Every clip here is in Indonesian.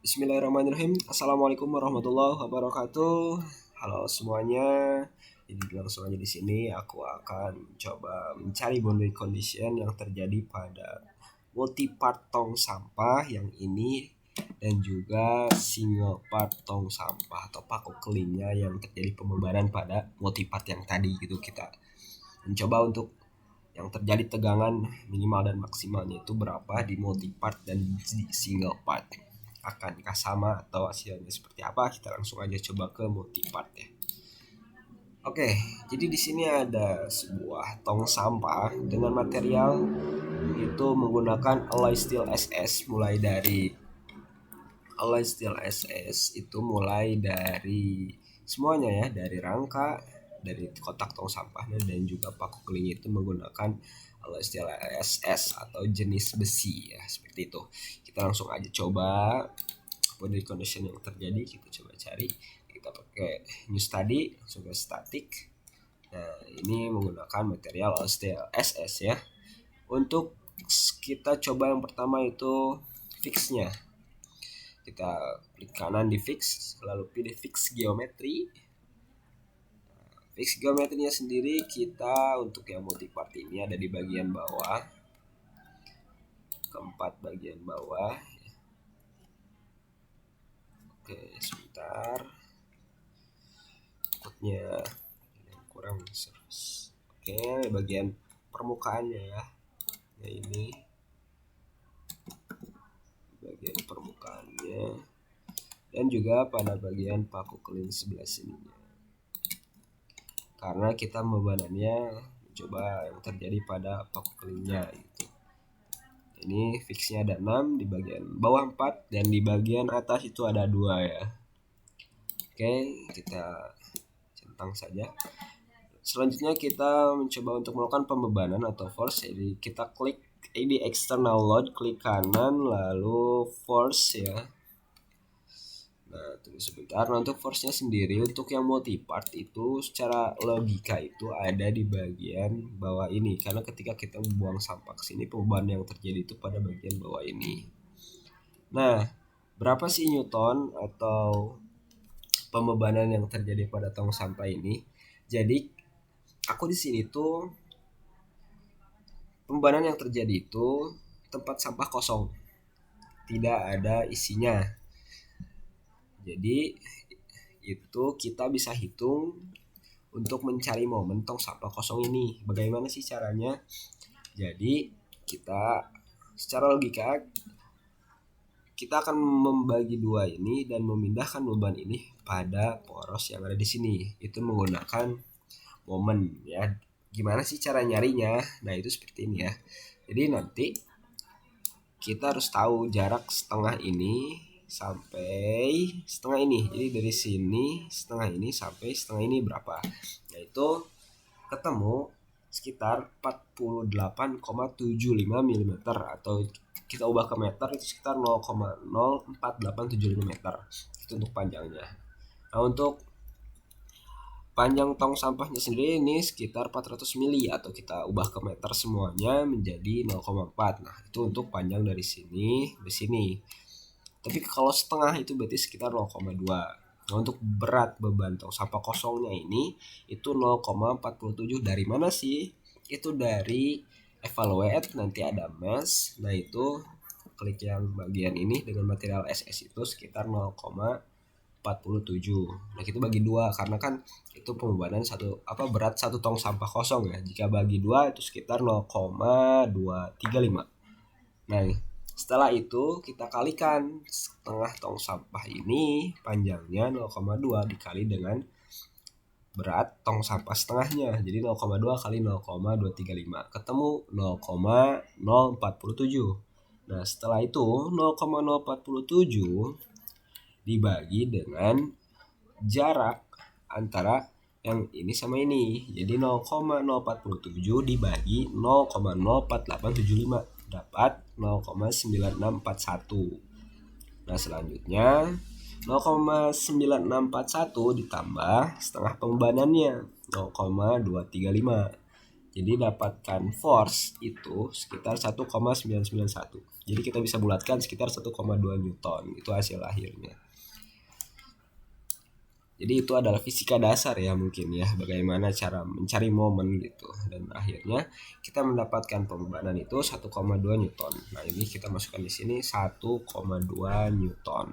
Bismillahirrahmanirrahim. Assalamualaikum warahmatullahi wabarakatuh. Halo semuanya. Jadi langsung aja di sini aku akan coba mencari boundary condition yang terjadi pada multi-part tong sampah yang ini dan juga single part tong sampah atau paku kelingnya yang terjadi pembebanan pada multi-part yang tadi gitu. Kita mencoba untuk yang terjadi tegangan minimal dan maksimalnya itu berapa di multi part dan di single part. Akankah sama atau hasilnya seperti apa? Kita langsung aja coba ke multi part ya. Oke, jadi di sini ada sebuah tong sampah dengan material itu menggunakan alloy steel SS itu mulai dari semuanya ya, dari rangka, dari kotak tong sampahnya dan juga paku keling itu menggunakan alloy steel SS atau jenis besi ya, seperti itu. Kita langsung aja coba boundary condition yang terjadi, kita coba cari. Kita pakai new study, langsung ke static. Nah, ini menggunakan material alloy steel SS ya. Untuk kita coba yang pertama itu fixnya, kita klik kanan di fix, lalu pilih fix geometri. Fix geometrinya sendiri kita untuk yang multipart ini ada di bagian bawah, keempat bagian bawah. Oke, sebentar, takutnya kurang service. Oke, bagian permukaannya ya. Nah, ini bagian permukaannya dan juga pada bagian paku keling sebelah sininya, karena kita membebanannya coba yang terjadi pada paku kelingnya gitu. Ini fixnya ada 6, di bagian bawah 4 dan di bagian atas itu ada 2 ya. Oke, kita centang saja. Selanjutnya kita mencoba untuk melakukan pembebanan atau force. Jadi kita klik di external load, klik kanan lalu force ya. Nah, tunggu sebentar. Nah, untuk force-nya sendiri untuk yang multi-part itu secara logika itu ada di bagian bawah ini. Karena ketika kita membuang sampah ke sini, pembebanan yang terjadi itu pada bagian bawah ini. Nah, berapa sih newton atau pembebanan yang terjadi pada tong sampah ini? Jadi, aku di sini tuh pembebanan yang terjadi itu tempat sampah kosong. Tidak ada isinya. Jadi itu kita bisa hitung untuk mencari momen tong sampah kosong ini. Bagaimana sih caranya? Jadi kita secara logika kita akan membagi dua ini dan memindahkan beban ini pada poros yang ada di sini. Itu menggunakan momen ya. Gimana sih cara nyarinya? Nah, itu seperti ini ya. Jadi nanti kita harus tahu jarak setengah ini sampai setengah ini. Jadi dari sini setengah ini sampai setengah ini berapa? Yaitu ketemu sekitar 48,75 mm atau kita ubah ke meter itu sekitar 0,04875 meter. Itu untuk panjangnya. Nah, untuk panjang tong sampahnya sendiri ini sekitar 400 mili atau kita ubah ke meter semuanya menjadi 0,4. Nah, itu untuk panjang dari sini ke sini. Tapi kalau setengah itu berarti sekitar 0,2. Nah, untuk berat beban tong sampah kosongnya ini itu 0,47. Dari mana sih? Itu dari evaluate, nanti ada mass. Nah, itu klik yang bagian ini dengan material SS itu sekitar 0,47. Nah, kita bagi 2 karena kan itu pembebanan berat satu tong sampah kosong ya. Jika bagi 2 itu sekitar 0,235. Nah, setelah itu kita kalikan setengah tong sampah ini panjangnya 0,2 dikali dengan berat tong sampah setengahnya. Jadi 0,2 kali 0,235 ketemu 0,047. Nah, setelah itu 0,047 dibagi dengan jarak antara yang ini sama ini. Jadi 0,047 dibagi 0,04875 dapat 0,9641. Nah, selanjutnya 0,9641 ditambah setengah pembebanannya 0,235. Jadi dapatkan force itu sekitar 1,991. Jadi kita bisa bulatkan sekitar 1,2 Newton. Itu hasil akhirnya. Jadi itu adalah fisika dasar ya mungkin ya, bagaimana cara mencari momen gitu. Dan akhirnya kita mendapatkan pembebanan itu 1,2 Newton. Nah, ini kita masukkan di sini 1,2 Newton.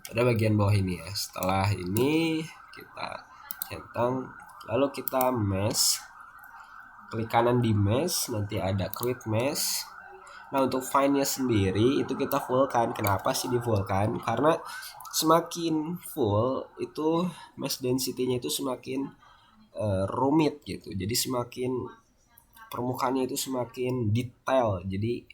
Pada bagian bawah ini ya. Setelah ini kita centang, lalu kita mesh. Klik kanan di mesh, nanti ada create mesh. Nah, untuk fine-nya sendiri itu kita fullkan. Kenapa sih di fullkan? Karena semakin full itu mesh density-nya itu semakin rumit gitu. Jadi semakin permukaannya itu semakin detail. Jadi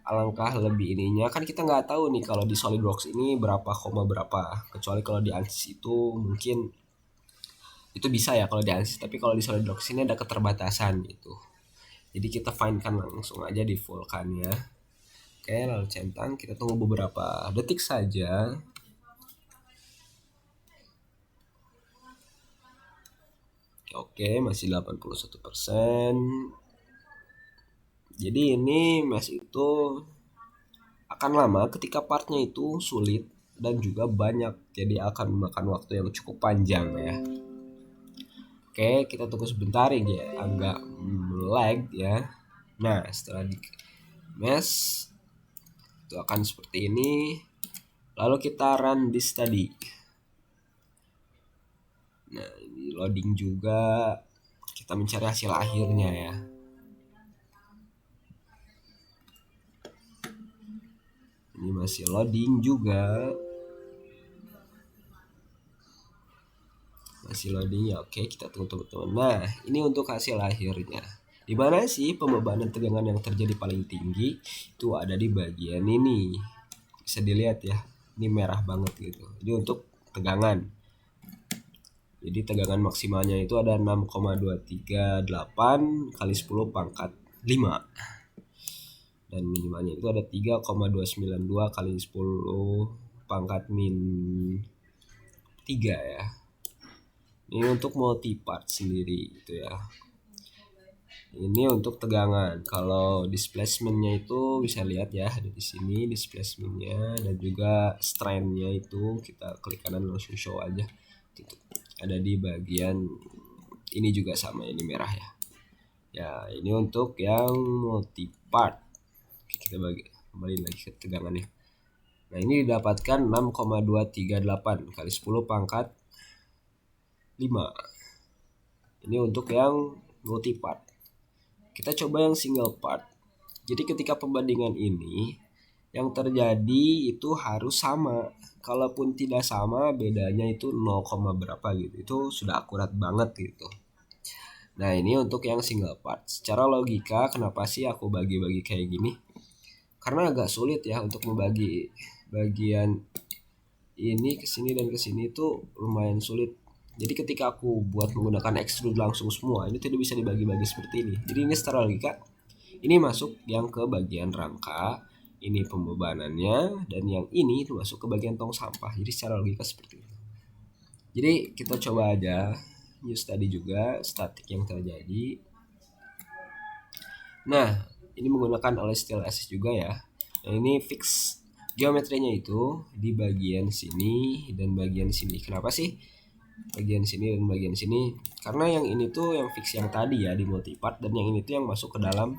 alangkah lebih ininya kan kita nggak tahu nih kalau di SolidWorks ini berapa koma berapa. Kecuali kalau di ANSYS itu mungkin itu bisa ya kalau di ANSYS, tapi kalau di SolidWorks ini ada keterbatasan gitu. Jadi kita find kan langsung aja di full kan ya. Oke, lalu centang, kita tunggu beberapa detik saja. Oke, masih 81%. Jadi ini mesh itu akan lama ketika partnya itu sulit dan juga banyak, jadi akan memakan waktu yang cukup panjang ya. Oke, kita tunggu sebentar ya, agak lag ya. Nah, setelah di mesh itu akan seperti ini. Lalu kita run this tadi. Nah, ini loading juga. Kita mencari hasil akhirnya ya. Ini masih loading juga. Masih loading ya. Oke, kita tunggu teman-teman. Nah, ini untuk hasil akhirnya. Di mana sih pembebanan tegangan yang terjadi paling tinggi? Itu ada di bagian ini. Bisa dilihat ya. Ini merah banget gitu. Jadi untuk tegangan. Jadi tegangan maksimalnya itu ada 6,238 kali 10 pangkat 5. Dan minimalnya itu ada 3,292 kali 10 pangkat min 3 ya. Ini untuk multipart sendiri gitu ya. Ini untuk tegangan. Kalau displacementnya itu bisa lihat ya, ada di sini displacementnya dan juga strainnya itu kita klik kanan langsung show aja. Gitu. Ada di bagian ini juga sama, ini merah ya. Ya, ini untuk yang multipart. Oke, kita kembali lagi ke tegangannya. Nah, ini didapatkan 6,238 kali 10 pangkat 5. Ini untuk yang multipart. Kita coba yang single part. Jadi ketika pembandingan ini yang terjadi itu harus sama. Kalaupun tidak sama, bedanya itu 0, berapa gitu. Itu sudah akurat banget gitu. Nah, ini untuk yang single part. Secara logika, kenapa sih aku bagi-bagi kayak gini? Karena agak sulit ya untuk membagi bagian ini ke sini dan ke sini itu lumayan sulit. Jadi ketika aku buat menggunakan extrude langsung semua, ini tidak bisa dibagi-bagi seperti ini. Jadi ini secara logika, ini masuk yang ke bagian rangka, ini pembebanannya, dan yang ini itu masuk ke bagian tong sampah. Jadi secara logika seperti itu. Jadi kita coba aja use tadi juga statik yang terjadi. Nah, ini menggunakan oleh steel assist juga ya. Nah, ini fix geometrinya itu di bagian sini dan bagian sini. Kenapa sih bagian sini dan bagian sini? Karena yang ini tuh yang fix yang tadi ya di multipart, dan yang ini tuh yang masuk ke dalam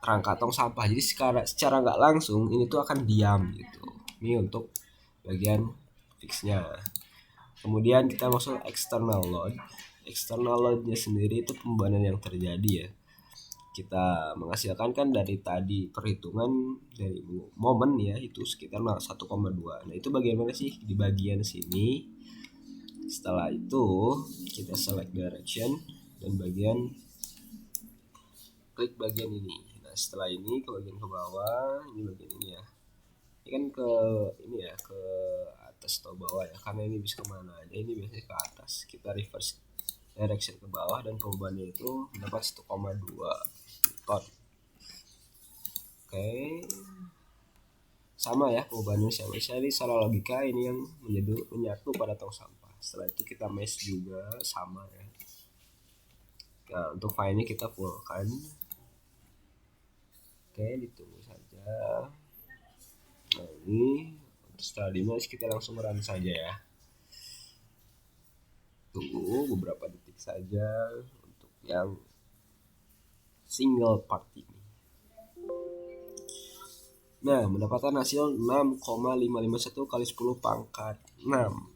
rangka tong sampah. Jadi secara nggak langsung ini tuh akan diam gitu. Ini untuk bagian fixnya. Kemudian kita masuk external load. External loadnya sendiri itu pembebanan yang terjadi ya. Kita menghasilkan kan dari tadi perhitungan dari momen ya itu sekitar 1,2. Nah, itu bagaimana sih di bagian sini? Setelah itu kita select direction dan klik bagian ini. Nah, setelah ini ke bagian ke bawah, ini bagian ini ya. Ini kan ke ini ya, ke atas atau bawah ya, karena ini bisa kemana aja, ini biasanya ke atas. Kita reverse direction ke bawah dan perubahannya itu mendapat 1,2 ton. Oke, sama ya perubahannya sama. Jadi secara logika ini yang menyatu pada tong sampah. Setelah itu kita mesh juga sama ya. Nah, untuk file-nya kita fullkan. Oke, ditunggu saja. Nah, ini setelah dimas kita langsung run saja ya. Tunggu beberapa detik saja untuk yang single part ini. Nah, mendapatkan hasil 6,551 kali 10 pangkat 6.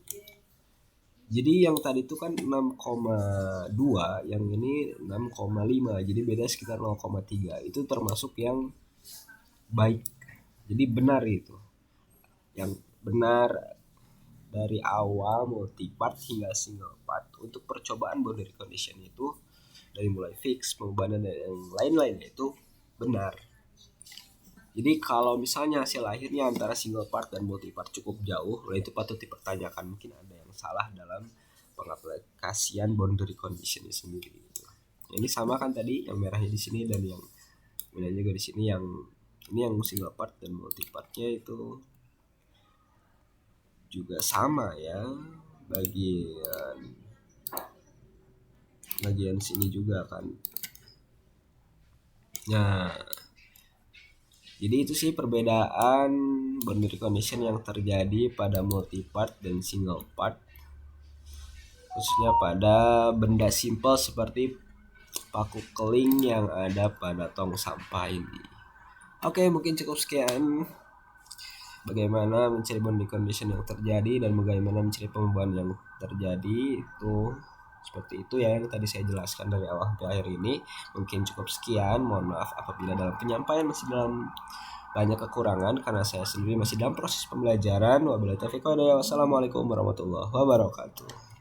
Jadi yang tadi itu kan 6,2, yang ini 6,5. Jadi beda sekitar 0,3. Itu termasuk yang baik. Jadi benar itu. Yang benar dari awal multipart hingga single part. Untuk percobaan boundary condition itu dari mulai fix, pengubahan dan yang lain-lainnya itu benar. Jadi kalau misalnya hasil akhirnya antara single part dan multipart cukup jauh, itu patut dipertanyakan, mungkin ada yang salah dalam pengaplikasian boundary condition ini sendiri. Ini sama kan tadi yang merahnya di sini dan yang merahnya juga di sini, yang ini yang single part dan multipartnya itu juga sama ya, bagian sini juga kan. Nah, jadi itu sih perbedaan boundary condition yang terjadi pada multipart dan single part, khususnya pada benda simpel seperti paku keling yang ada pada tong sampah ini. Oke, mungkin cukup sekian bagaimana mencari boundary condition yang terjadi dan bagaimana mencari pengubahan yang terjadi. Itu seperti itu ya yang tadi saya jelaskan dari awal sampai akhir ini. Mungkin cukup sekian, mohon maaf apabila dalam penyampaian masih dalam banyak kekurangan karena saya sendiri masih dalam proses pembelajaran. Wabillahi taufiq wal hidayah. Wassalamualaikum warahmatullahi wabarakatuh.